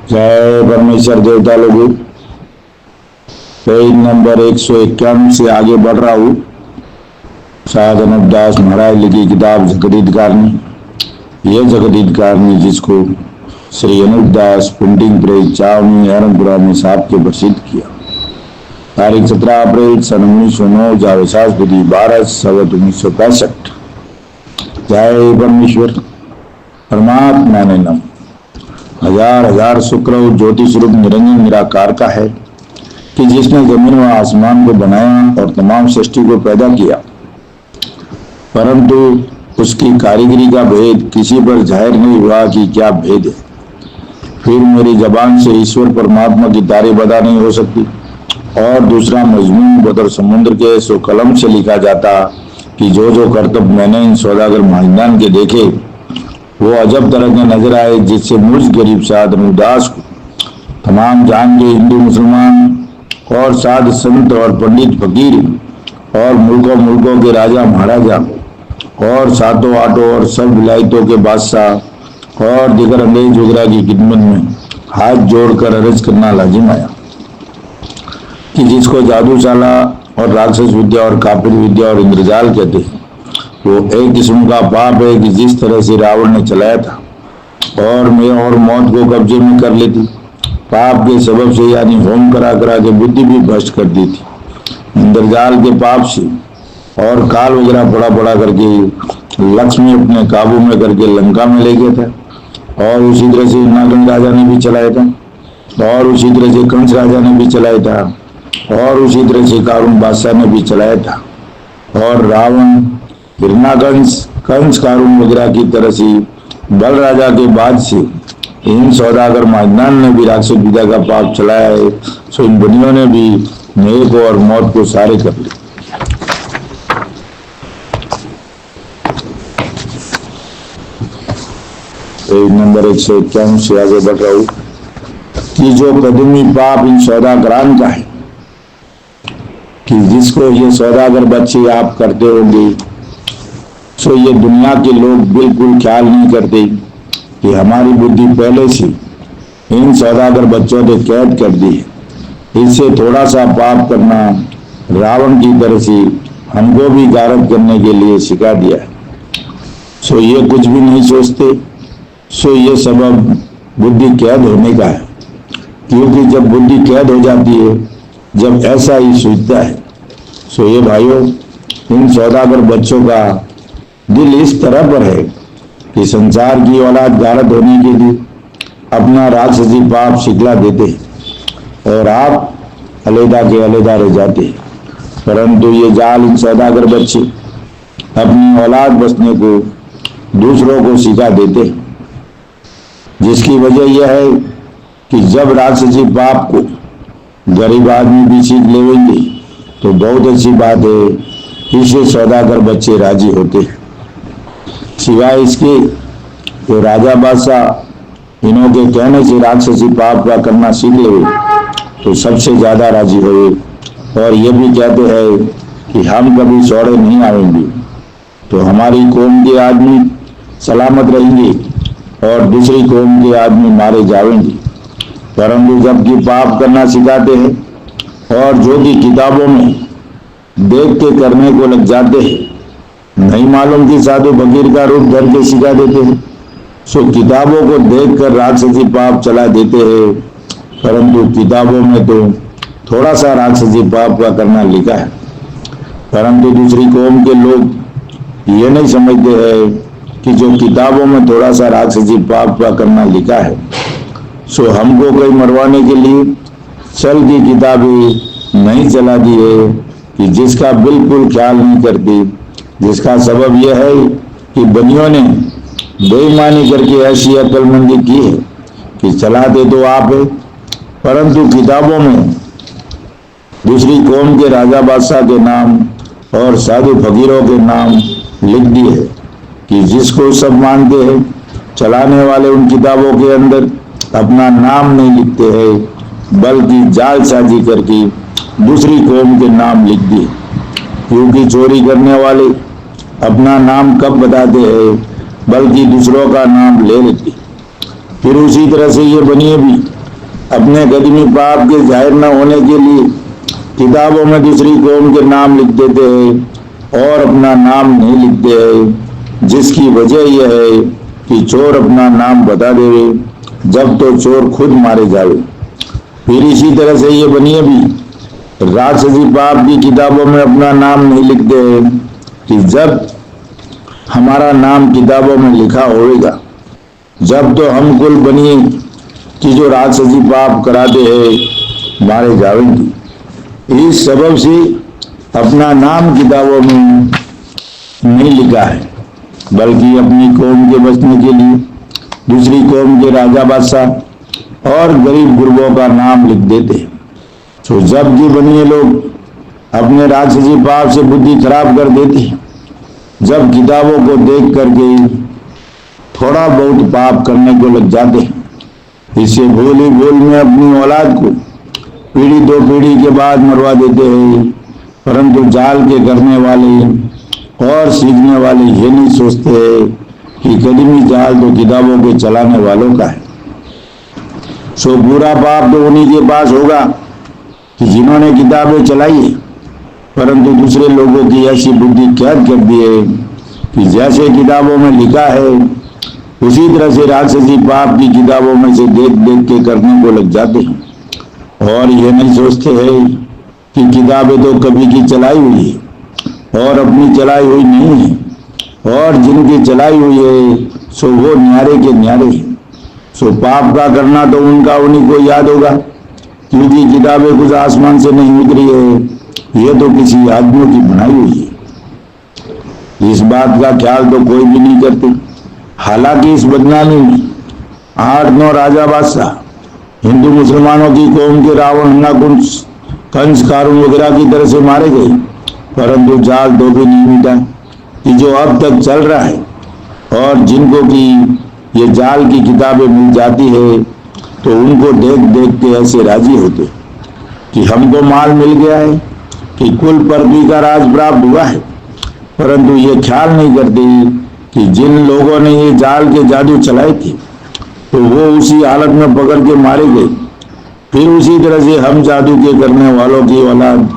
जय परमेश्वर देवता लोगों। पेज नंबर 151 से आगे बढ़ रहा हूँ। शायद अनूपदास महाराज लिखी किताब जगदीतकारणी। यह जगदीतकारणी जिसको श्री अनूपदास प्रिंटिंग प्रेस चावनी एरनपुरा में साहब के प्रसिद्ध किया। तारीख 17 अप्रैल सन 1909 जावेसास बुद्धि 12 संवत 1965। जय परमेश्वर परमात्मा ने नम। हजार हजार शुक्र ज्योति स्वरूप निरंजन निराकार का है कि जिसने जमीन व आसमान को बनाया और तमाम सृष्टि को पैदा किया, परंतु उसकी कारीगरी का भेद किसी पर जाहिर नहीं हुआ कि क्या भेद है। फिर मेरी जबान से ईश्वर परमात्मा की तारीफ अदा नहीं हो सकती। और दूसरा मजमून बदर समुद्र के सो कलम से लिखा जाता कि जो जो करतब मैंने इन सौदागर महाजनान के देखे वो अजब तरह के नजर आए, जिससे मुझ गरीब साध अनूपदास को तमाम जान के हिंदू मुसलमान और साध संत और पंडित फकीर और मुल्कों के राजा महाराजा और सातों आठों और सब विलायतों के बादशाह और दिगर अंग्रेज वगैरह की खिदमत में हाथ जोड़कर अर्ज करना लाजिम आया कि जिसको जादूशाला और राक्षस विद्या और कापिर विद्या और इंद्रजाल कहते हैं, वो एक किस्म का पाप है कि जिस तरह से रावण ने चलाया था और मैं और मौत को कब्जे में कर लेती। पाप के सबब से यानी होम करा करा के बुद्धि भी भ्रष्ट कर दी थी। इंद्रजाल के पाप से और काल वगैरह पड़ा करके लक्ष्मी अपने काबू में करके लंका में ले गया था। और उसी तरह से नागन राजा ने भी चलाया था और उसी तरह से कंस राजा ने भी चलाया था और उसी तरह से कारून बादशाह ने भी चलाया था। और रावण हिरणाकंस कंस कारून वगैरह की तरह से बल राजा के बाद से इन सौदागर महाजनान ने भी राक्षस विद्या का पाप चलाया है। सो इन बनियों ने भी नेक और मौत को सारे कर ली। पेज नंबर 151 से आगे बढ़ रहा हूं कि जो कदमी पाप इन सौदागरान का है कि जिसको ये सौदागर बच्चे आप करते होंगे, सो ये दुनिया के लोग बिल्कुल ख्याल नहीं करते कि हमारी बुद्धि पहले से इन सौदागर बच्चों ने कैद कर दी है। इससे थोड़ा सा पाप करना रावण की तरह से हमको भी गारद करने के लिए सिखा दिया है। सो ये कुछ भी नहीं सोचते। सो ये सबब बुद्धि कैद होने का है, क्योंकि जब बुद्धि कैद हो जाती है, जब ऐसा ही सोचता है, सो ये भाइयों इन सौदागर बच्चों का दिल इस तरह पर है कि संसार की औलाद गारद होने के लिए अपना राक्षसी पाप सिखला देते हैं और आप अलहदा के अलहदा रह जाते हैं। परंतु ये जाल इन सौदागर बच्चे अपनी औलाद बसने को दूसरों को सिखा देते हैं, जिसकी वजह यह है कि जब राक्षसी पाप को गरीब आदमी भी सीख लेंगे तो बहुत अच्छी बात है, इससे सौदागर बच्चे राजी होते हैं। सिवाय इसके तो राजा बादशाह इन्हों के कहने से राक्षसी पाप का करना सीख ले तो सबसे ज्यादा राजी हुए और ये भी कहते हैं कि हम कभी सौड़े नहीं आएंगे तो हमारी कौम के आदमी सलामत रहेंगे और दूसरी कौम के आदमी मारे जाएंगे। परंतु जबकि पाप करना सिखाते हैं और जो कि किताबों में देख के करने को लग जाते हैं, नहीं मालूम कि साधु फकीर का रूप धर के सिखा देते हैं। सो किताबों को देखकर राक्षसी पाप चला देते हैं, परंतु किताबों में तो थोड़ा सा राक्षसी पाप का करना लिखा है। परंतु दूसरी कौम के लोग ये नहीं समझते हैं कि जो किताबों में थोड़ा सा राक्षसी पाप का करना लिखा है, सो हमको कोई मरवाने के लिए चल की किताबें नहीं चला दी है कि जिसका बिल्कुल ख्याल नहीं करती। जिसका सबब यह है कि बनियों ने बेईमानी करके ऐसी अक्लमंदी की है कि चलाते तो आप है, परंतु किताबों में दूसरी कौम के राजा बादशाह के नाम और साधु फकीरों के नाम लिख दिए है कि जिसको सब मानते हैं, चलाने वाले उन किताबों के अंदर अपना नाम नहीं लिखते हैं, बल्कि जालसाजी करके दूसरी कौम के नाम लिख दिए। क्योंकि चोरी करने वाले अपना नाम कब बताते हैं, बल्कि दूसरों का नाम ले लेते। फिर उसी तरह से ये बनिए भी अपने कदमी पाप के जाहिर न होने के लिए किताबों में दूसरी कौम के नाम लिख देते हैं और अपना नाम नहीं लिखते हैं, जिसकी वजह यह है कि चोर अपना नाम बता देवे जब तो चोर खुद मारे जावे। फिर इसी तरह से ये बनिए भी राक्षसी पाप की किताबों में अपना नाम नहीं लिखते हैं कि जब हमारा नाम किताबों में लिखा होगा जब तो हम कुल बनिए कि जो राक्षसी पाप कराते हैं मारे जाएंगे। इस सबब से अपना नाम किताबों में नहीं लिखा है, बल्कि अपनी कौम के बचने के लिए दूसरी कौम के राजा बादशाह और गरीब गुरबों का नाम लिख देते हैं। तो जब ये बनिए लोग अपने राक्षसी पाप से बुद्धि खराब कर देते हैं, जब किताबों को देख करके थोड़ा बहुत पाप करने को लग जाते हैं, इससे भूल ही भूल में अपनी औलाद को पीढ़ी दो पीढ़ी के बाद मरवा देते हैं। परंतु जाल के करने वाले और सीखने वाले ये नहीं सोचते हैं कि कदमी जाल तो किताबों के चलाने वालों का है। सो बुरा पाप तो उन्हीं के पास होगा कि जिन्होंने किताबें चलाई है, परंतु दूसरे लोगों की ऐसी बुद्धि कैद कर दी है कि जैसे किताबों में लिखा है उसी तरह से राक्षसी पाप की किताबों में से देख देख के करने को लग जाते हैं और ये नहीं सोचते हैं कि किताबें तो कभी की चलाई हुई है और अपनी चलाई हुई नहीं है, और जिनकी चलाई हुई है सो वो न्यारे के न्यारे हैं। सो पाप का करना तो उनका उन्हीं को याद होगा, क्योंकि किताबें कुछ आसमान से नहीं उतरी है, ये तो किसी आदमियों की बनाई हुई है। इस बात का ख्याल तो कोई भी नहीं करते। हालांकि इस बदनामी में 8-9 राजा बादशाह हिंदू मुसलमानों की कौम के रावण, हन्नाकुंड, कंस, कारून वगैरह की तरह से मारे गए, परंतु जाल तो भी नहीं मिटा कि जो अब तक चल रहा है। और जिनको कि ये जाल की किताबें मिल जाती है तो उनको देख देख के ऐसे राजी होते कि हमको माल मिल गया है, कि कुल पृथ्वी का राज प्राप्त हुआ है। परंतु ये ख्याल नहीं करते कि जिन लोगों ने ये जाल के जादू चलाए थे तो वो उसी हालत में पकड़ के मारे गए। फिर उसी तरह से हम जादू के करने वालों की औलाद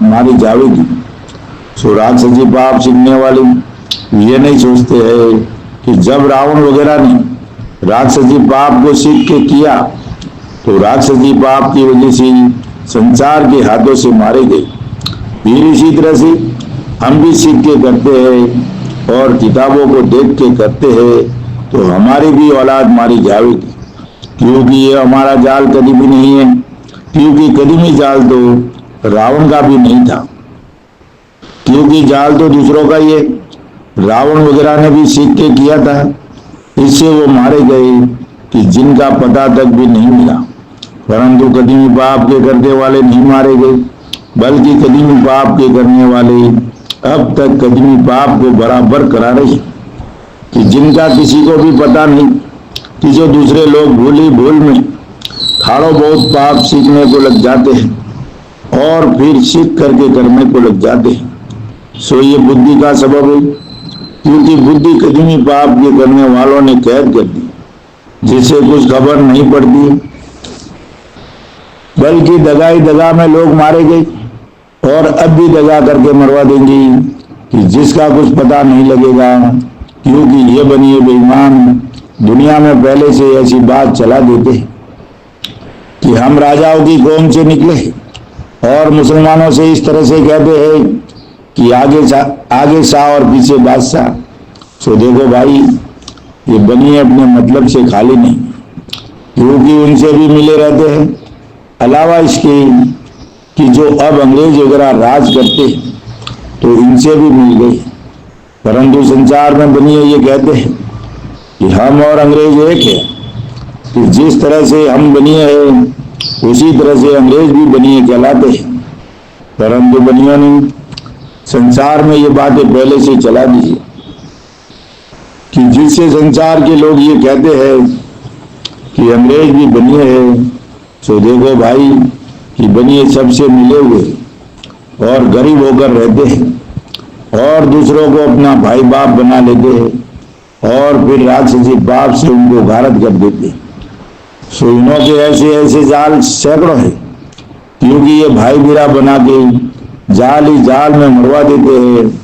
मारी जाएगी। सो राक्षसी पाप सीखने वाले ये नहीं सोचते हैं कि जब रावण वगैरह ने राक्षसी पाप को सीख के किया तो राक्षसी पाप की वजह से संसार के हाथों से मारे गए। फिर इसी तरह से हम भी सीख के करते हैं और किताबों को देख के करते हैं तो हमारी भी औलाद मारी जाएगी, क्योंकि ये हमारा जाल कभी भी नहीं है, क्योंकि कदीमी जाल तो रावण का भी नहीं था, क्योंकि जाल तो दूसरों का ही है। रावण वगैरह ने भी सीख के किया था, इससे वो मारे गए कि जिनका पता तक भी नहीं मिला। परंतु कदीमी पाप के करने वाले नहीं मारे गए, बल्कि कदीमी पाप के करने वाले अब तक कदीमी पाप को बराबर करा रहे हैं कि जिनका किसी को भी पता नहीं, कि जो दूसरे लोग भूली भूल में थोड़ा बहुत पाप सीखने को लग जाते हैं और फिर सीख करके करने को लग जाते हैं। सो ये बुद्धि का सबब है, क्योंकि बुद्धि कदीमी पाप के करने वालों ने कैद कर दी, जिससे कुछ खबर नहीं पड़ती, बल्कि दगा ही दगा में लोग मारे गए और अब भी दगा करके मरवा देंगे कि जिसका कुछ पता नहीं लगेगा, क्योंकि ये बनिए बेईमान दुनिया में पहले से ऐसी बात चला देते हैं कि हम राजाओं की कौम से निकले और मुसलमानों से इस तरह से कहते हैं कि आगे शाह और पीछे बादशाह। तो देखो भाई, ये बनिए अपने मतलब से खाली नहीं, क्योंकि उनसे भी मिले रहते हैं। अलावा इसके कि जो अब अंग्रेज वगैरह राज करते हैं तो इनसे भी मिल गए, परंतु संसार में बनिए ये कहते हैं कि हम और अंग्रेज एक है, कि जिस तरह से हम बनिए हैं उसी तरह से अंग्रेज भी बनिए कहलाते हैं। परंतु बनियों ने संसार में ये बातें पहले से चला दी है कि जिससे संसार के लोग ये कहते हैं कि अंग्रेज भी बनिए हैं। तो देखो भाई कि बनिए सबसे मिले हुए और गरीब होकर रहते हैं और दूसरों को अपना भाई बाप बना लेते हैं और फिर राक्षसी पाप से उनको घारत कर देते हैं। सो इनों के ऐसे ऐसे जाल सैकड़ों है, क्योंकि ये भाई बिरा बना के जाल ही जाल में मरवा देते हैं।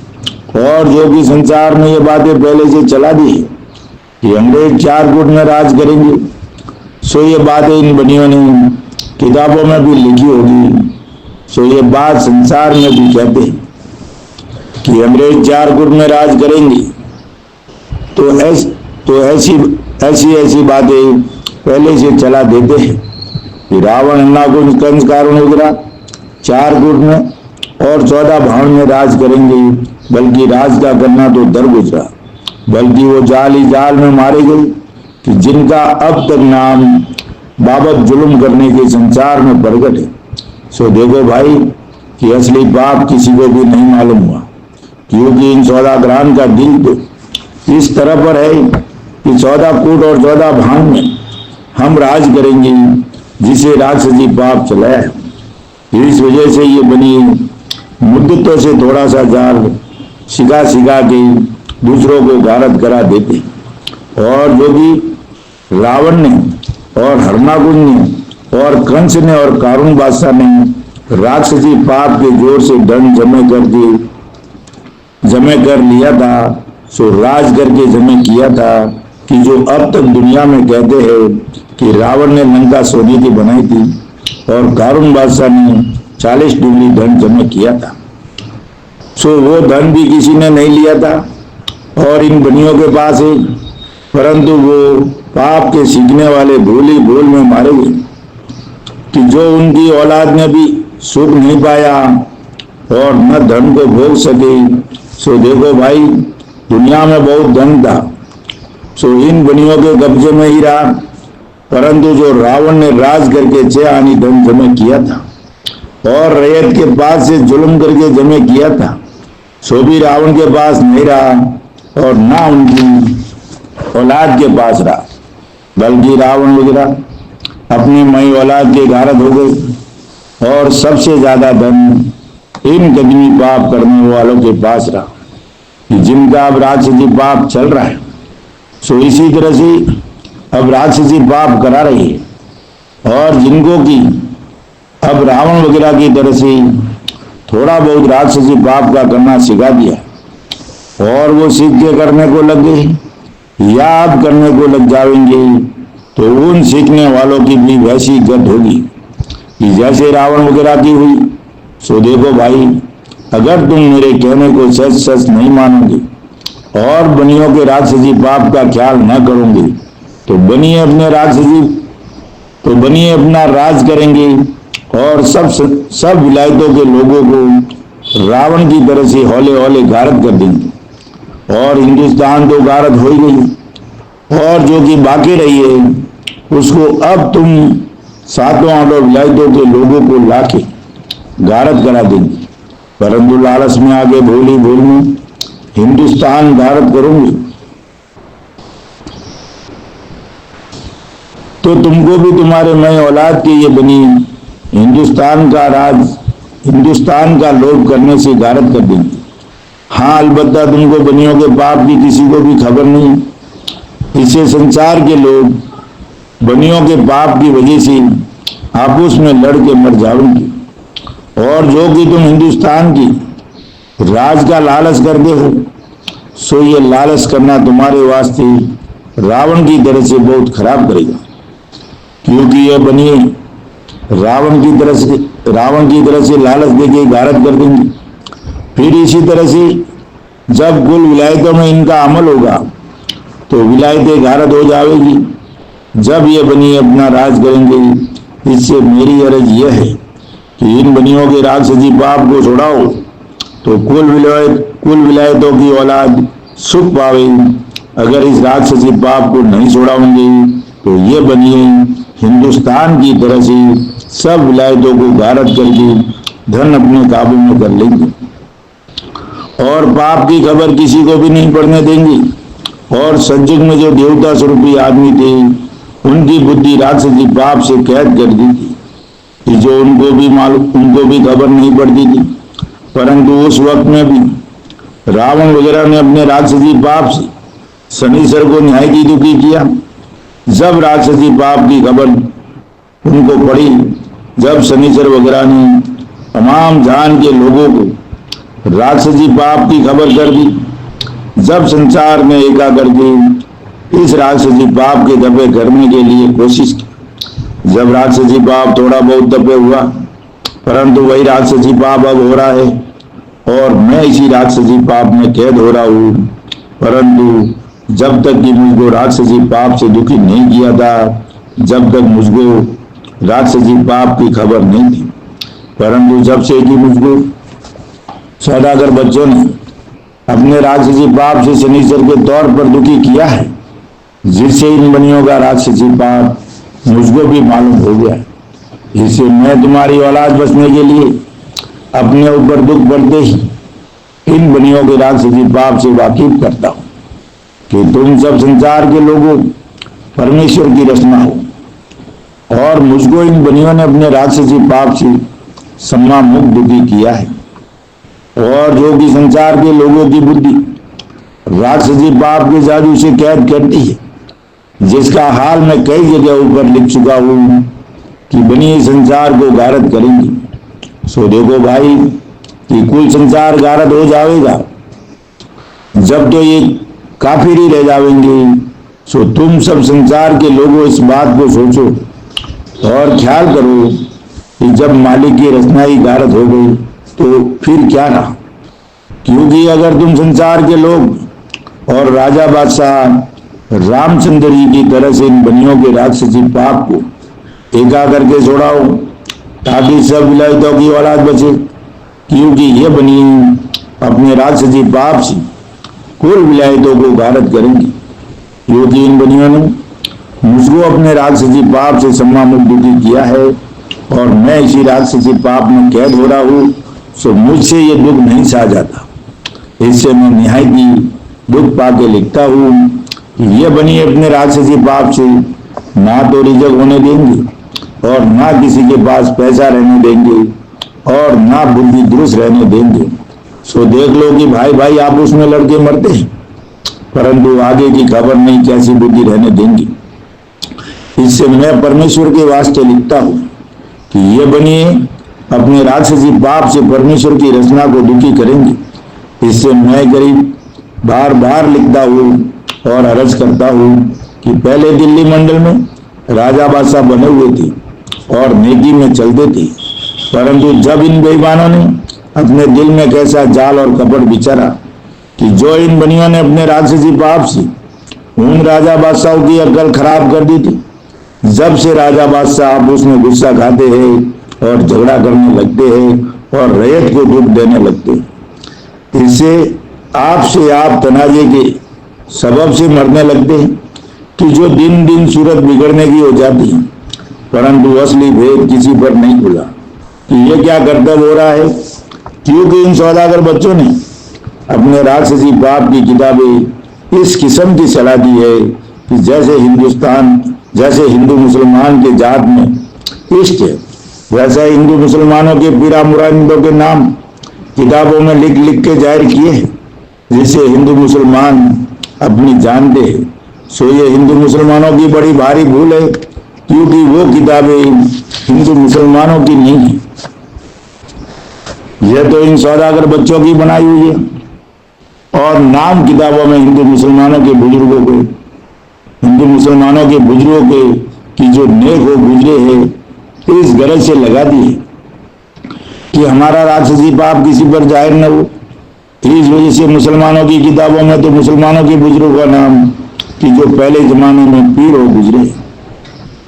और जो कि संसार में ये बातें पहले से चला दी है कि अंग्रेज 4 गुट में राज करेंगे। सो ये बातें इन बनियों ने किताबों में भी लिखी होगी। सो ये बात संसार में भी कहते हैं कि अंग्रेज 4 गुट में राज करेंगे। तो ऐसी ऐसी बातें पहले से चला देते हैं कि रावण, नागुन, कंस, कारण वगैरह 4 गुट में और 14 भाण में राज करेंगे। बल्कि राज का करना तो दर गुजरा, बल्कि वो जाल ही जाल में मारे गए कि जिनका अब तक नाम बाबत जुल्म करने के संसार में प्रकट है। सो देखो भाई कि असली पाप किसी को भी नहीं मालूम हुआ, क्योंकि इन सौदागरान का दिल तो इस तरह पर है कि 14 कूट और 14 भाण में हम राज करेंगे, जिसे राक्षसी पाप चलाया है। इस वजह से ये बनी मुद्दतों से थोड़ा सा जाल सिखा सिखा के दूसरों को गारद करा देते। और जो भी रावण ने और हरणाकुंज ने और कंस ने और कारून बादशाह ने राक्षसी पाप के जोर से दंड जमे कर लिया था, सो राज करके जमे किया था कि जो अब तक दुनिया में कहते हैं कि रावण ने लंका सोने की बनाई थी और कारून बादशाह ने 40 डुबली धन जमा किया था। सो वो धन भी किसी ने नहीं लिया था और इन बनियों के पास है, परंतु वो पाप के सीखने वाले भूल ही भूल में मारे गए कि जो उनकी औलाद ने भी सुख नहीं पाया और न धन को भोग सके। सो देखो भाई दुनिया में बहुत धन था, सो इन बनियों के कब्जे में ही रहा, परंतु जो रावण ने राज करके 6 आनी धन जमा किया था और रैयत के पास से जुल्म करके जमा किया था, सो भी रावण के पास नहीं रहा और ना उनकी औलाद के पास रहा, बल्कि रावण वगैरह अपनी मई औलाद के गारद हो गए और सबसे ज्यादा धन इन कदमी पाप करने वालों के पास रहा कि जिनका अब राक्षसी पाप चल रहा है। सो इसी तरह से अब राक्षसी पाप करा रही है और जिनको की अब रावण वगैरह की तरह से थोड़ा बहुत राक्षसी पाप का करना सिखा दिया और वो सीख के करने को लग गए या अब करने को लग जाएंगे, तो उन सीखने वालों की भी वैसी गत होगी कि जैसे रावण वगैरह की हुई। सो देखो भाई अगर तुम मेरे कहने को सच सच नहीं मानोगे और बनियों के राक्षसी पाप का ख्याल न करोगे तो बनिए अपना राज करेंगे और सब विलायतों के लोगों को रावण की तरह से हौले हौले गारद कर देंगे और हिंदुस्तान तो गारद हो ही गई और जो कि बाकी रही है उसको अब तुम 7-8 विलायतों के लोगों को लाके गारद करा देंगे, परंतु लालच में आगे भूल में हिंदुस्तान गारद करोगे तो तुमको भी तुम्हारे नए औलाद के ये बनी हिंदुस्तान का लोभ करने से गारद कर देंगे। हाँ अलबत्ता तुमको बनियों के पाप की किसी को भी खबर नहीं, इससे संसार के लोग बनियों के पाप की वजह से आपस में लड़ के मर जाओगे। और जो कि तुम हिंदुस्तान की राज का लालच करते हो, सो ये लालच करना तुम्हारे वास्ते रावण की तरह से बहुत खराब करेगा, क्योंकि ये बनिए रावण की तरह से लालच देके गारद कर देंगे। फिर इसी तरह से जब कुल विलायतों में इनका अमल होगा तो विलायतें गारद हो जाएगी। जब ये बनिए अपना राज करेंगे, इससे मेरी अर्ज यह है कि इन बनियों के राक्षसी पाप को छुड़ाओ तो कुल विलायतों की औलाद सुख पावे। अगर इस राक्षसी पाप को नहीं छुड़ाओगे तो ये बनिए हिंदुस्तान की तरह से सब विलायतों को गारद करके धन अपने काबू में कर लेंगे और पाप की खबर किसी को भी नहीं पड़ने देंगे। और सतयुग में जो देवता स्वरूपी आदमी थे उनकी बुद्धि राक्षसी पाप से कैद कर दी थी कि जो उनको भी खबर नहीं पड़ती थी, परंतु उस वक्त में भी रावण वगैरह ने अपने राक्षसी पाप से शनिश्चर को न्याय की दुखी किया। जब राक्षसी पाप की खबर उनको पड़ी, जब शनिचर वगैरह ने तमाम जान के लोगों को राक्षसी पाप की खबर कर दी, जब संसार में एका करके इस राक्षसी पाप के दबे करने के लिए कोशिश की, जब राक्षसी पाप थोड़ा बहुत दबे हुआ, परंतु वही राक्षसी पाप अब हो रहा है और मैं इसी राक्षसी पाप में कैद हो रहा हूं। परंतु जब तक कि मुझको राक्षसी पाप से दुखी नहीं किया था, जब तक मुझको राक्षसी पाप की खबर नहीं थी, परंतु जब से कि मुझको सौदागर बच्चों ने अपने राक्षसी पाप से शनिचर के तौर पर दुखी किया है, जिससे इन बनियों का राक्षसी पाप मुझको भी मालूम हो गया है, इससे मैं तुम्हारी औलाद बचने के लिए अपने ऊपर दुख बढ़ते ही इन बनियों के राक्षसी पाप से वाकिफ करता हूं कि तुम सब संसार के लोगों परमेश्वर की रचना हो और मुझको इन बनियों ने अपने राक्षसी पाप से सम्मा मुक्त दुखी किया है और जो कि संसार के लोगों की बुद्धि राक्षसी पाप के जादू से कैद करती है, जिसका हाल मैं कई जगह ऊपर लिख चुका हूं कि बनी संसार को गारद करेंगी। सो देखो भाई कि कुल संसार गारद हो जाएगा, जब तो ये काफिर ही रह जाएंगे। सो तुम सब संसार के लोगों इस बात को सोचो और ख्याल करो कि जब मालिक की रचना ही गारद हो गई तो फिर क्या रहा, क्योंकि अगर तुम संसार के लोग और राजा बादशाह रामचंद्र जी की तरह से इन बनियों के राक्षसी पाप को एका करके छोड़ाओ ताकि सब विलायतों की औलाद बचे, क्योंकि ये बनी अपने राक्षसी पाप से कुल विलायतों को गारद करेंगी, क्योंकि इन बनियों ने मुझको अपने राक्षसी पाप से सम्मा मुक्त दुखी किया है और मैं इसी राक्षसी पाप में कैद हो रहा हूं। सो मुझसे ये दुख नहीं सहा जाता, इससे मैं निहायती दुख पाके लिखता हूं कि ये बनी अपने राक्षसी पाप से ना तो रिजक होने देंगे और ना किसी के पास पैसा रहने देंगे और ना बुद्धि दुरुस्त रहने देंगे। सो देख लो कि भाई भाई आपस में लड़के मरते हैं, परंतु आगे की खबर नहीं कैसी बुद्धि रहने देंगी। इससे मैं परमेश्वर के वास्ते लिखता हूं कि ये बनिए अपने राक्षसी पाप से परमेश्वर की रचना को दुखी करेंगे। इससे मैं गरीब बार बार लिखता हूं और अर्ज करता हूं कि पहले दिल्ली मंडल में राजा बादशाह बने हुए थे और नेकी में चलते थे, परंतु जब इन बेईमानों ने अपने दिल में कैसा जाल और कपट बिचारा कि जो इन बनियों ने अपने राक्षसी पाप से उन राजा बादशाहों की अकल खराब कर दी थी, जब से राजा बादशाह आप उसमें गुस्सा खाते हैं और झगड़ा करने लगते हैं और रैयत को दुख देने लगते हैं। इससे आपसे आप तनाजे के सबब से मरने लगते हैं कि जो दिन दिन सूरत बिगड़ने की हो जाती है, परंतु असली भेद किसी पर नहीं खुला कि ये क्या कर्तव्य हो रहा है, क्योंकि इन सौदागर बच्चों ने अपने राक्षसी पाप की किताबें इस किस्म की सलाह दी है कि जैसे हिंदू मुसलमान के जात में इष्ट है, वैसा हिंदू मुसलमानों के पीरा मुरादियों के नाम किताबों में लिख लिख के जाहिर किए हैं, जिससे हिंदू मुसलमान अपनी जान दे। सो ये हिंदू मुसलमानों की बड़ी भारी भूल है, क्योंकि वो किताबें हिंदू मुसलमानों की नहीं है, यह तो इन सौदागर बच्चों की बनाई हुई है और नाम किताबों में हिंदू मुसलमानों के बुजुर्गों के कि जो नेक हो गुजरे हैं इस गरज से लगा दिए कि हमारा राक्षसी पाप किसी पर जाहिर न हो। इस वजह से मुसलमानों की किताबों में तो मुसलमानों के बुजुर्गों का नाम कि जो पहले जमाने में पीर हो गुजरे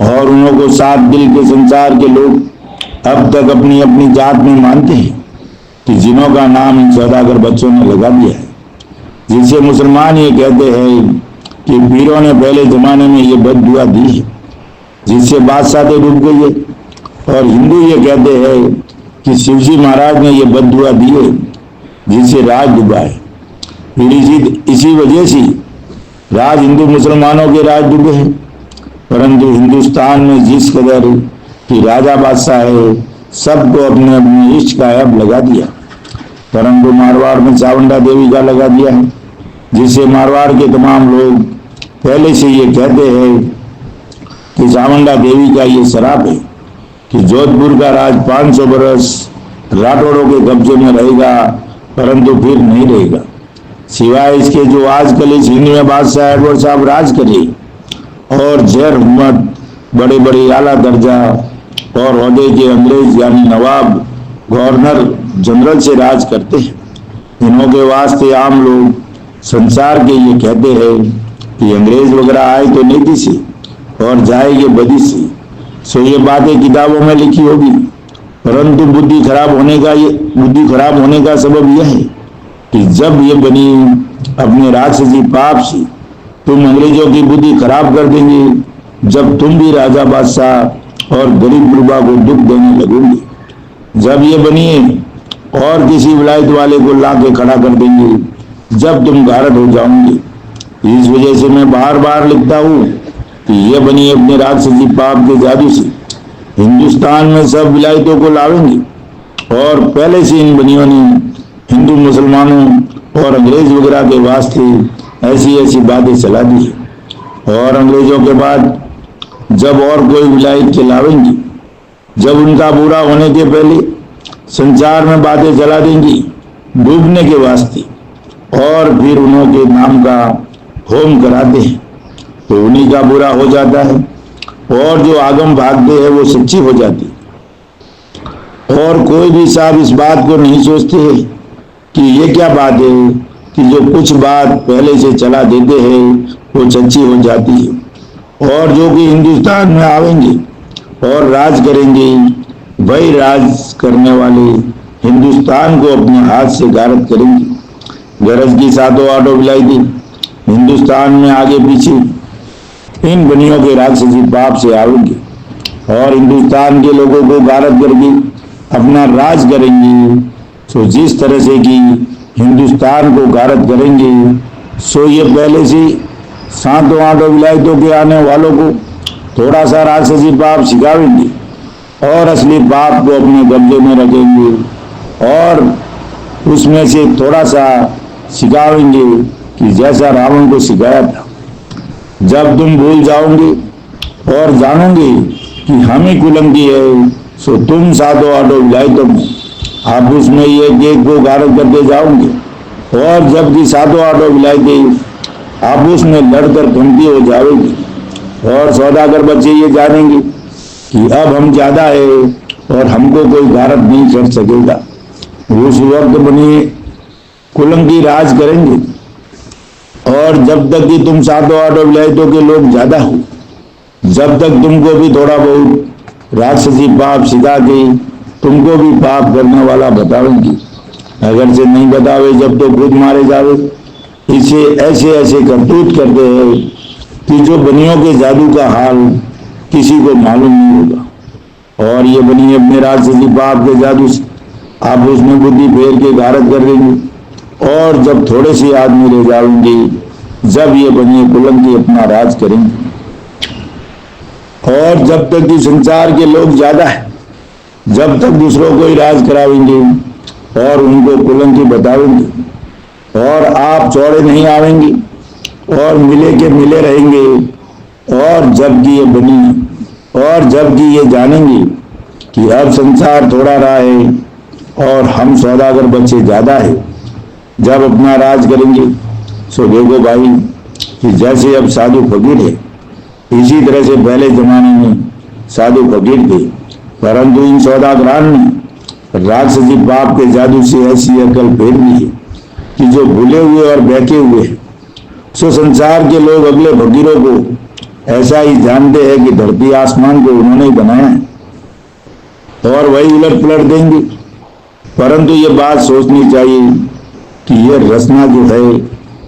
और उन्हों को सात दिल के संसार के लोग अब तक अपनी अपनी जात में मानते हैं कि जिन्हों का नाम इन सौदागर बच्चों ने लगा दिया है, जिनसे मुसलमान ये कहते हैं कि पीरों ने पहले जमाने में ये बददुआ दी है जिससे बादशाह डूब गई है, और हिंदू ये कहते हैं कि शिवजी महाराज ने ये बददुआ दी है जिससे राज डूबा है। फिर इसी वजह से राज हिंदू मुसलमानों के राज डूबे हैं, परंतु हिंदुस्तान में जिस कदर कि राजा बादशाह है सबको अपने अपने इष्ट का ऐप लगा दिया, परंतु मारवाड़ में चावंडा देवी का लगा दिया है, जिससे मारवाड़ के तमाम लोग पहले से ये कहते हैं कि चामुंडा देवी का ये श्राप है कि जोधपुर का राज 500 बरस राठौड़ों के कब्जे में रहेगा, परंतु फिर नहीं रहेगा। सिवाय इसके जो आजकल इस हिंद में बादशाह एडवर्ड साहब राज करे और जैर हुकूमत बड़े बड़े आला दर्जा और ओहदे के अंग्रेज यानी नवाब गवर्नर जनरल से राज करते हैं। इन्हों के वास्ते आम लोग संसार के ये कहते हैं कि अंग्रेज वगैरह आए तो नीति से और जाएंगे बदी से। सो ये बातें किताबों में लिखी होगी, परंतु बुद्धि खराब होने का सबब यह है कि जब ये बनी अपने राक्षसी पाप से तुम अंग्रेजों की बुद्धि खराब कर देंगे, जब तुम भी राजा बादशाह और गरीब गुरबा को दुख देने लगोगे, जब ये बनिए और किसी विलायत वाले को ला के खड़ा कर देंगे, जब तुम गारद हो जाओगे। इस वजह से मैं बार बार लिखता हूँ कि ये बनी अपने राक्षसी पाप के जादू से हिंदुस्तान में सब विलायतों को लावेंगे और पहले से इन बनियों ने हिंदू मुसलमानों और अंग्रेज वगैरह के वास्ते ऐसी ऐसी बातें चला दी है। और अंग्रेजों के बाद जब और कोई विलायत के लावेंगी, जब उनका बुरा होने के पहले संसार में बातें चला देंगी डूबने के वास्ते, और फिर उन्हों के नाम का होम कराते हैं तो उन्हीं का बुरा हो जाता है, और जो आगम भागते हैं वो सच्ची हो जाती है। और कोई भी साहब इस बात को नहीं सोचते हैं कि ये क्या बात है कि जो कुछ बात पहले से चला देते हैं वो सच्ची हो जाती है। और जो कि हिंदुस्तान में आवेंगे और राज करेंगे, वही राज करने वाले हिंदुस्तान को अपने हाथ से गारद करेंगे। गरज की सातों आठों विलायती हिंदुस्तान में आगे पीछे इन बनियों के राक्षसी पाप से आवेंगे और हिंदुस्तान के लोगों को गारद करके अपना राज करेंगे। सो जिस तरह से कि हिंदुस्तान को गारद करेंगे, सो ये पहले से सातों आठों विलायतों के आने वालों को थोड़ा सा राक्षसी पाप सिखावेंगे और असली पाप को अपने कब्जे में रखेंगे और उसमें से थोड़ा सा सिखावेंगे कि जैसा रावण को सिखाया था। जब तुम भूल जाओगे और जानोगे कि हम ही कुलंकी है, सो तुम सातों आठों विलायतों में आप उसमें एक एक को गारद करते जाओगे, और जबकि सातों आठों विलायतें आप उसमें लड़कर कमती हो जाओगी, और सौदागर बच्चे ये जानेंगे कि अब हम ज्यादा है और हमको कोई गारद नहीं कर सकेगा। उस वक्त बनी कुलंकी राज करेंगे, और जब तक कि तुम सातों आठों विलायतों के लोग ज्यादा हो, जब तक तुमको भी थोड़ा बहुत राक्षसी पाप सिखा के तुमको भी पाप करने वाला बतावेंगी। अगर से नहीं बतावे जब तो खुद मारे जावे। इसे ऐसे ऐसे करतूत करते हैं कि जो बनियों के जादू का हाल किसी को मालूम नहीं होगा। और ये बनी अपने राक्षसी पाप के जादू से आप उसमें बुद्धि फेर के गारद कर देंगे, और जब थोड़े से आदमी रह जाएंगे, जब ये बनिए कुलंकी अपना राज करेंगे। और जब तक कि संसार के लोग ज्यादा है, जब तक दूसरों को ही राज करावेंगे और उनको कुलंकी बतावेंगे, और आप चौड़े नहीं आवेंगे और मिले के मिले रहेंगे, और जबकि ये बनी और जबकि ये जानेंगे कि अब संसार थोड़ा रहा है और हम सौदागर बच्चे ज्यादा है, जब अपना राज करेंगे। सो देखो भाई कि जैसे अब साधु फकीर है, इसी तरह से पहले जमाने में साधु फकीर थे, परंतु इन सौदागरान ने राक्षसी पाप के जादू से ऐसी अकल फेर दी है कि जो भूले हुए और बहके हुए हैं। सो संसार के लोग अगले फकीरों को ऐसा ही जानते हैं कि धरती आसमान को उन्होंने ही बनाया है और वही उलट पलट देंगे। परंतु ये बात सोचनी चाहिए कि ये रचना जो है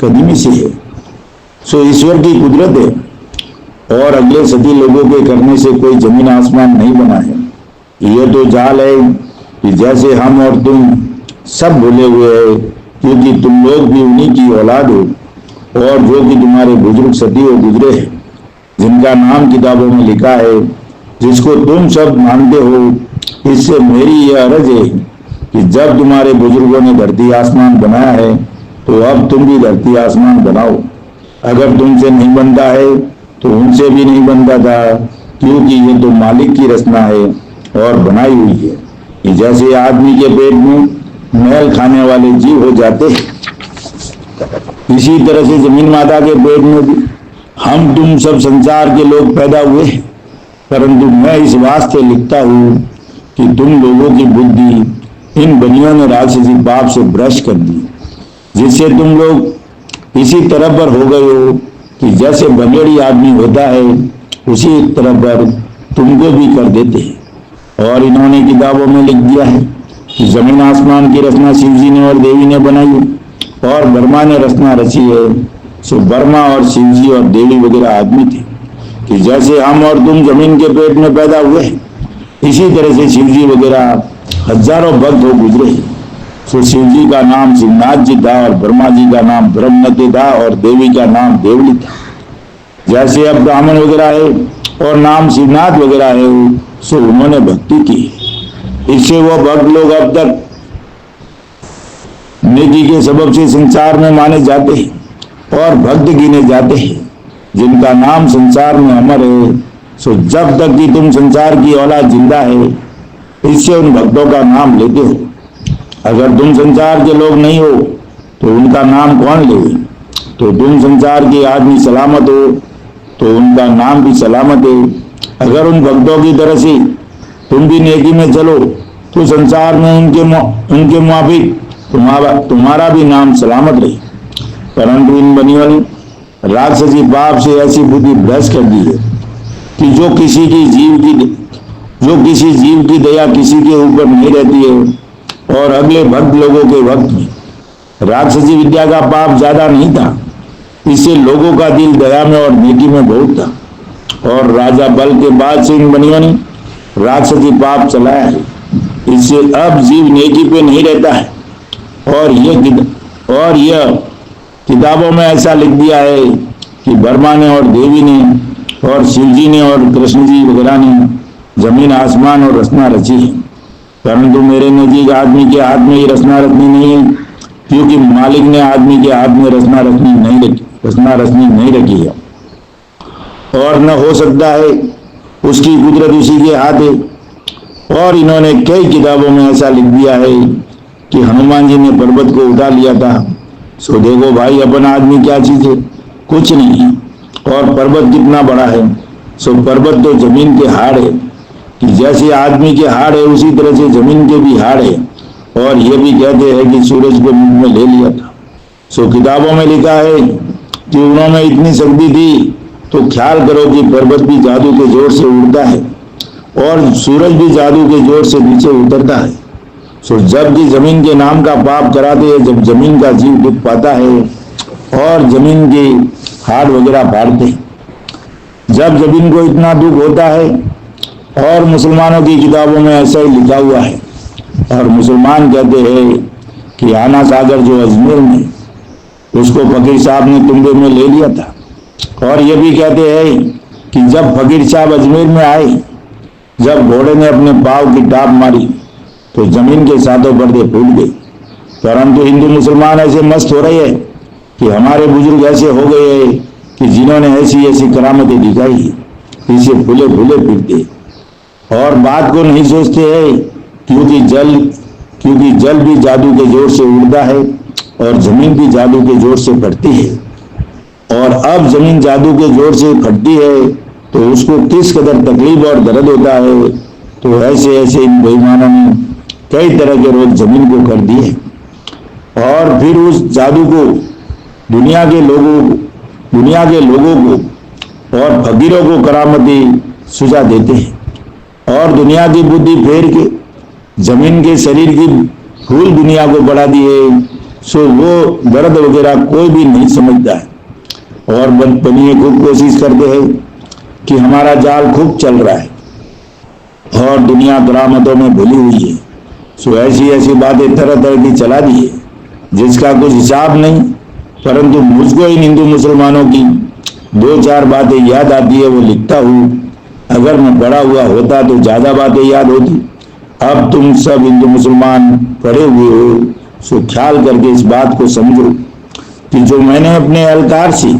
कदीमी से है, सो ईश्वर की कुदरत है, और अगले सदी लोगों के करने से कोई जमीन आसमान नहीं बना है। ये तो जाल है कि जैसे हम और तुम सब भूले हुए हैं, क्योंकि तुम लोग भी उन्हीं की औलाद हो, और जो कि तुम्हारे बुजुर्ग सदियों गुजरे हैं, जिनका नाम किताबों में लिखा है, जिसको तुम सब मानते हो। इससे मेरी यह अर्ज है कि जब तुम्हारे बुजुर्गों ने धरती आसमान बनाया है, तो अब तुम भी धरती आसमान बनाओ। अगर तुमसे नहीं बनता है तो उनसे भी नहीं बनता था, क्योंकि ये तो मालिक की रचना है और बनाई हुई है कि जैसे आदमी के पेट में मैल खाने वाले जीव हो जाते हैं, इसी तरह से जमीन माता के पेट में भी हम तुम सब संसार के लोग पैदा हुए हैं। परंतु मैं इस वास्ते लिखता हूं कि तुम लोगों की बुद्धि इन बनियों ने राक्षसी पाप से भ्रष्ट कर दी, जिससे तुम लोग इसी तरह पर हो गए हो कि जैसे बंगेड़ी आदमी होता है उसी तरह पर तुमको भी कर देते हैं। और इन्होंने किताबों में लिख दिया है कि जमीन आसमान की रचना शिव जी ने और देवी ने बनाई है और ब्रह्मा ने रचना रची है। सो ब्रह्मा और शिव जी और देवी वगैरह आदमी थे कि जैसे हम और तुम जमीन के पेट में पैदा हुए हैं, इसी तरह से शिव जी वगैरह हजारों भक्त हो गुजरे। सो शिव जी का नाम शिवनाथ जी था और ब्रह्मा जी का नाम ब्रह्मनति था और देवी का नाम देवली था। जैसे अब ब्राह्मण वगैरह है और नाम शिवनाथ वगैरह है, सो उन्होंने भक्ति की। इससे वो भक्त लोग अब तक नेकी के सबब से संसार में माने जाते हैं और भक्त गिने जाते हैं, जिनका नाम संसार में अमर है। सो जब तक कि तुम संसार की औलाद जिंदा है, इससे उन भक्तों का नाम लेते हो। अगर तुम संसार के लोग नहीं हो तो उनका नाम कौन ले? तो तुम संसार के आदमी सलामत हो तो उनका नाम भी सलामत है। अगर उन भक्तों की तरह से तुम भी नेकी में चलो तो संसार में उनके मुआफिक तुम्हारा भी नाम सलामत रहे। परंतु इन बनियों ने राक्षसी पाप से ऐसी बुद्धि भ्रष्ट कर दी है कि जो किसी जीव की दया किसी के ऊपर नहीं रहती है। और अगले भक्त लोगों के वक्त में राक्षसी विद्या का पाप ज्यादा नहीं था, इससे लोगों का दिल दया में और नेकी में बहुत था। और राजा बल के बाद से इन बनियों ने राक्षसी पाप चलाया है, इससे अब जीव नेकी पे नहीं रहता है। और यह किताबों में ऐसा लिख दिया है कि ब्रह्मा ने और देवी ने और शिव जी ने और कृष्ण जी वगैरह ने जमीन आसमान और रचना रची है। परंतु मेरे नजीक आदमी के हाथ में ये रचना रचनी नहीं है, क्योंकि मालिक ने आदमी के हाथ में रचना रचनी नहीं रखी है और न हो सकता है। उसकी कुदरत उसी के हाथ है। और इन्होंने कई किताबों में ऐसा लिख दिया है कि हनुमान जी ने पर्वत को उठा लिया था। सो देखो भाई, अपन आदमी क्या चीज है? कुछ नहीं है। और पर्वत कितना बड़ा है? सो पर्वत तो जमीन के हाड़ है कि जैसे आदमी के हाड़ है उसी तरह से जमीन के भी हाड़ है। और ये भी कहते हैं कि सूरज को मुंह में ले लिया था। सो किताबों में लिखा है कि उन्होंने इतनी शक्ति थी, तो ख्याल करो कि पर्वत भी जादू के जोर से उड़ता है और सूरज भी जादू के जोर से नीचे उतरता है। सो जब कि जमीन के नाम का पाप कराते हैं, जब जमीन का जीव दुख पाता है और जमीन के हाड़ वगैरह फाड़ते हैं, जब जमीन को इतना दुख होता है। और मुसलमानों की किताबों में ऐसा ही लिखा हुआ है। और मुसलमान कहते हैं कि आना सागर जो अजमेर में, उसको फकीर साहब ने तुम्बे में ले लिया था। और ये भी कहते हैं कि जब फकीर साहब अजमेर में आए, जब घोड़े ने अपने पाँव की टाप मारी तो जमीन के सातों पर्दे फूट गए। परंतु हिंदू मुसलमान ऐसे मस्त हो रहे हैं कि हमारे बुजुर्ग ऐसे हो गए हैं कि जिन्होंने ऐसी ऐसी करामतें दिखाई, इसे फूले फूले फिरते और बात को नहीं सोचते हैं, क्योंकि जल भी जादू के जोर से उड़ता है और जमीन भी जादू के जोर से फटती है। और अब जमीन जादू के जोर से फटती है तो उसको किस कदर तकलीफ और दर्द होता है। तो ऐसे ऐसे इन बेईमानों ने कई तरह के रोग जमीन को कर दिए और फिर उस जादू को दुनिया के लोगों को और फकीरों को करामती सुझा देते हैं और दुनिया की बुद्धि फेर के जमीन के शरीर की फूल दुनिया को बढ़ा दिए। सो वो दर्द वगैरह कोई भी नहीं समझता है और बनिए खूब कोशिश करते हैं कि हमारा जाल खूब चल रहा है और दुनिया करामतों में भूली हुई है। सो ऐसी ऐसी बातें तरह तरह की चला दी है जिसका कुछ हिसाब नहीं। परंतु मुझको इन हिंदू मुसलमानों की दो चार बातें याद आती है, वो लिखता हूँ। अगर मैं बड़ा हुआ होता तो ज्यादा बातें याद होती। अब तुम सब हिंदू मुसलमान पढ़े हुए हो, सो ख्याल करके इस बात को समझो कि जो मैंने अपने अलकार से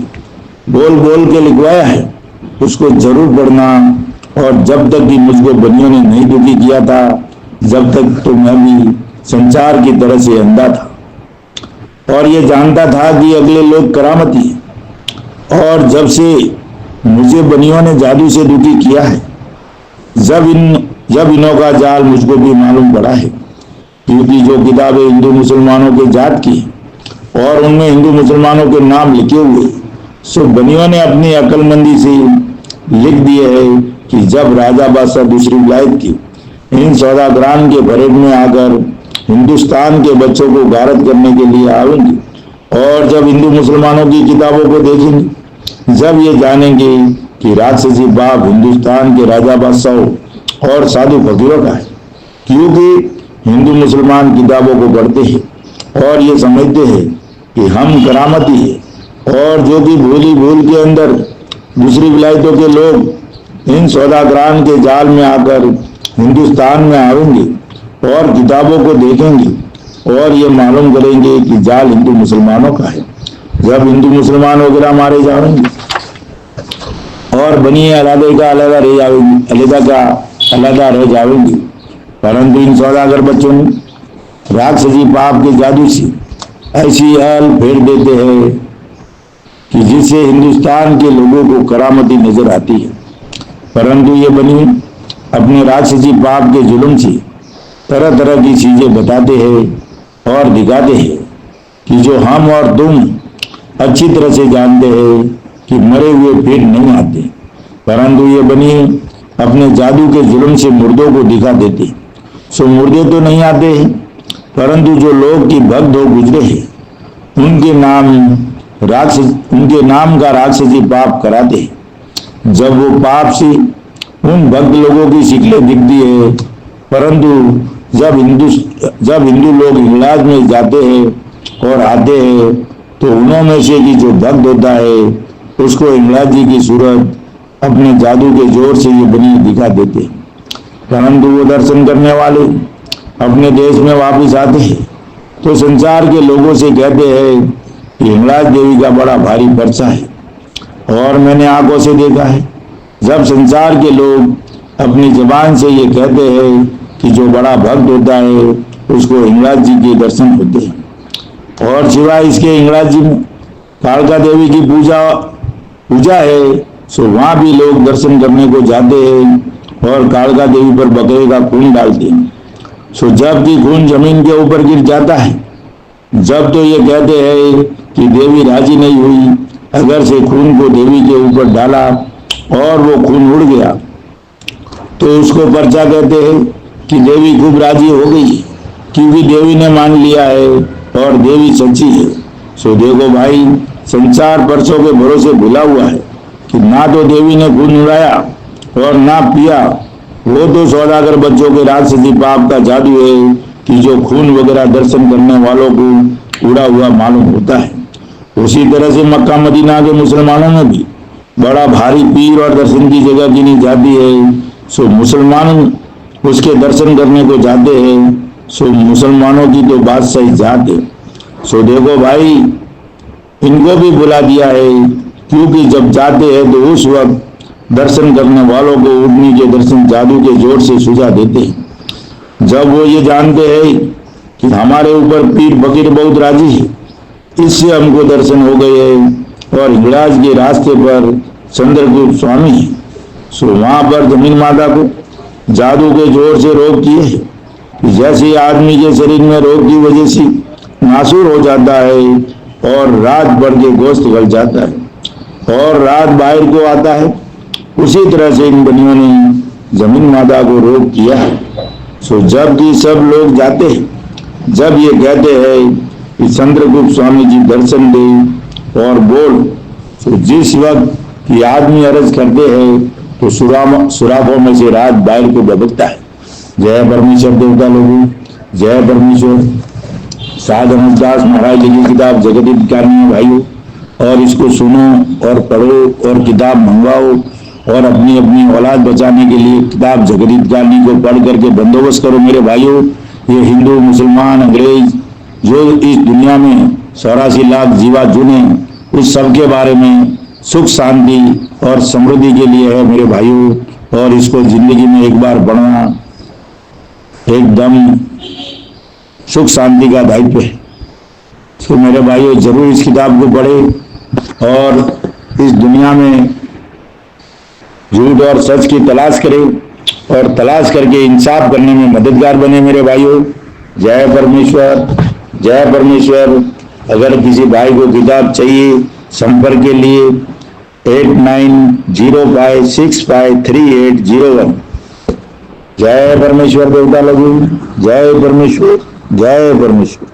बोल बोल के लिखवाया है उसको जरूर पढ़ना और जब तक कि मुझको बनियों ने नहीं दुखी किया था, जब तक तो मैं भी संसार की तरह से अंधा था और ये जानता था कि अगले लोग करामती हैं। और जब से मुझे बनियों ने जादू से दुखी किया है, जब इनों का जाल मुझको भी मालूम पड़ा है, क्योंकि जो किताबें हिंदू मुसलमानों के जात की और उनमें हिंदू मुसलमानों के नाम लिखे हुए, सो बनियों ने अपनी अक्लमंदी से लिख दिए है कि जब राजा बादशाह दूसरी विलायत की इन सौदागरान के परेड में आकर हिंदुस्तान के बच्चों को गारद करने के लिए आएंगे और जब हिंदू मुसलमानों की किताबों को देखेंगे, जब ये जानेंगे कि राजसी बाप हिंदुस्तान के राजा बादशाहों और साधु फकीरों का है, क्योंकि हिंदू मुसलमान किताबों को पढ़ते हैं और ये समझते हैं कि हम करामती है और जो कि भूली भूल के अंदर दूसरी विलायतों के लोग इन सौदागरान के जाल में आकर हिंदुस्तान में आएंगे और किताबों को देखेंगे और ये मालूम करेंगे कि जाल हिंदू मुसलमानों का है। जब हिंदू मुसलमान वगैरह मारे जाएंगे और बनिए अलग-अलग रह जाएंगी, अलग रह जाएंगी, परंतु इन सौदागर बच्चों ने राक्षसी पाप के जादू से ऐसी हल फेर देते हैं कि जिससे हिंदुस्तान के लोगों को करामती नजर आती है। परंतु ये बनी अपने राक्षसी पाप के जुल्म से तरह तरह की चीजें बताते हैं और दिखाते हैं कि जो हम और तुम अच्छी तरह से जानते हैं कि मरे हुए पेट नहीं आते, परंतु ये बनी अपने जादू के जुल्म से मुर्दों को दिखा देते। सो मुर्दे तो नहीं आते हैं, परंतु जो लोग की भक्त हो गुजरे हैं उनके नाम का राक्षसी पाप कराते हैं। जब वो पाप से उन भक्त लोगों की शिकलें दिखती है, परंतु जब हिंदू लोग इंग्लैंड में जाते हैं और आते हैं तो उन्होंने से कि जो भक्त होता है उसको इंग्लैंड जी की सूरत अपने जादू के जोर से ये बनी दिखा देते, परंतु वो दर्शन करने वाले अपने देश में वापस आते हैं तो संसार के लोगों से कहते हैं कि हिंगलाज देवी का बड़ा भारी पर्चा है। और मैंने आंखों से देखा है जब संसार के लोग अपनी जबान से ये कहते हैं कि जो बड़ा भक्त होता है उसको हिंगलाज जी के दर्शन होते हैं। और सिवाय इसके हिंगलाज जी में कालका देवी की पूजा है, सो वहाँ भी लोग दर्शन करने को जाते हैं और कालका देवी पर बकरे का खून डालते हैं। सो जब कि खून जमीन के ऊपर गिर जाता है, जब तो ये कहते हैं कि देवी राजी नहीं हुई, अगर से खून को देवी के ऊपर डाला और वो खून उड़ गया तो उसको पर्चा कहते हैं कि देवी खूब राजी हो गई क्योंकि देवी ने मान लिया है और देवी सच्ची है। सो देखो भाई, संसार परसों के भरोसे भुला हुआ है कि ना तो देवी ने खून उड़ाया और ना पिया। वो तो सौदागर बच्चों के राजसी पाप का जादू है कि जो खून वगैरह दर्शन करने वालों को उड़ा हुआ मालूम होता है। उसी तरह से मक्का मदीना के मुसलमानों में भी बड़ा भारी पीर और दर्शन की जगह गिनी जाती है। सो मुसलमान उसके दर्शन करने को जाते हैं। सो मुसलमानों की तो बात सही जात है। सो देखो भाई, इनको भी बुला दिया है क्योंकि जब जाते हैं तो उस वक्त दर्शन करने वालों को उड़नी के दर्शन जादू के जोर से सुझा देते हैं। जब वो ये जानते हैं कि हमारे ऊपर पीर फकीर बहुत राजी है, इससे हमको दर्शन हो गए हैं और हिंगलाज के रास्ते पर चंद्रगुप्त स्वामी है, सो वहां पर जमीन माता को जादू के जोर से रोग किए है कि जैसे आदमी के शरीर में रोग की वजह से नासूर हो जाता है और रात भर के गोश्त गल जाता है और रात बाहर को आता है, उसी तरह से इन बनियों ने जमीन माता को रोग किया है। सो जब कि सब लोग जाते हैं, जब ये कहते हैं कि चंद्रगुप्त स्वामी जी दर्शन दे और बोल, तो जिस वक्त कि आदमी अर्ज करते हैं तो सुराखों में से रात बाहर को दबकता है। जय परमेश्वर देवता लोगों, जय परमेश्वर। साधन दास महाराज जी की किताब जगत हित ज्ञानी भाइयों, और इसको सुनो और पढ़ो और किताब मंगवाओ और अपनी अपनी औलाद बचाने के लिए किताब जगत हित ज्ञानी को पढ़ करके बंदोबस्त करो मेरे भाइयों। ये हिंदू मुसलमान अंग्रेज जो इस दुनिया में 84 लाख जीवा जुने, उस सब के बारे में सुख शांति और समृद्धि के लिए है मेरे भाइयों। और इसको जिंदगी में एक बार पढ़ना एकदम सुख शांति का दायित्व है। तो मेरे भाइयों जरूर इस किताब को पढ़े और इस दुनिया में झूठ और सच की तलाश करें और तलाश करके इंसाफ करने में मददगार बने मेरे भाइयों। जय परमेश्वर, जय परमेश्वर। अगर किसी भाई को किताब चाहिए संपर्क के लिए 8905653801। जय परमेश्वर देवता लघु, जय परमेश्वर, जय परमेश्वर।